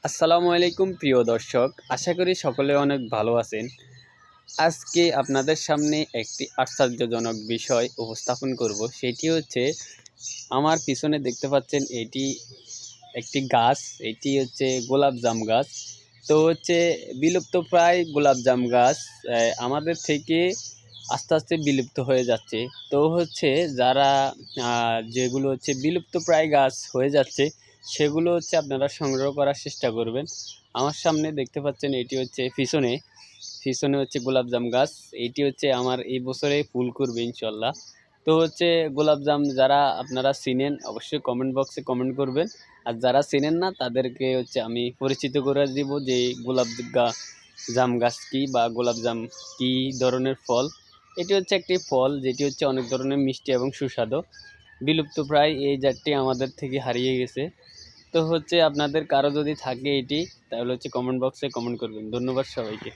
আসসালামু আলাইকুম প্রিয় দর্শক, আশা করি সকলে অনেক ভালো আছেন। আজকে আপনাদের সামনে একটি আশ্চর্যজনক বিষয় উপস্থাপন করব। সেটি হচ্ছে আমার পিছনে দেখতে পাচ্ছেন এটি একটি গাছ, এটি হচ্ছে গোলাপজাম গাছ। তো হচ্ছে বিলুপ্তপ্রায় গোলাপজাম গাছ আমাদের থেকে আস্তে আস্তে বিলুপ্ত হয়ে যাচ্ছে। তো হচ্ছে যারা যেগুলো হচ্ছে বিলুপ্তপ্রায় গাছ হয়ে যাচ্ছে সেগুলো হচ্ছে আপনারা সংগ্রহ করার চেষ্টা করবেন। আমার সামনে দেখতে পাচ্ছেন এটি হচ্ছে পিছনে হচ্ছে গোলাপজাম গাছ। এটি হচ্ছে আমার এই বছরে ফুল করবে ইনশাল্লাহ। তো হচ্ছে গোলাপজাম যারা আপনারা চিনেন অবশ্যই কমেন্ট বক্সে কমেন্ট করবেন। আর যারা চেনেন না তাদেরকে হচ্ছে আমি পরিচিত করে দিব যে জাম গাছ কী বা গোলাপজাম কী ধরনের ফল। এটি হচ্ছে একটি ফল যেটি হচ্ছে অনেক ধরনের মিষ্টি এবং সুস্বাদু। বিলুপ্তপ্রায় এই জাতটি আমাদের থেকে হারিয়ে গেছে। তো হচ্ছে আপনাদের কারো যদি থাকে এটি, তাহলে হচ্ছে কমেন্ট বক্সে কমেন্ট করবেন। ধন্যবাদ সবাইকে।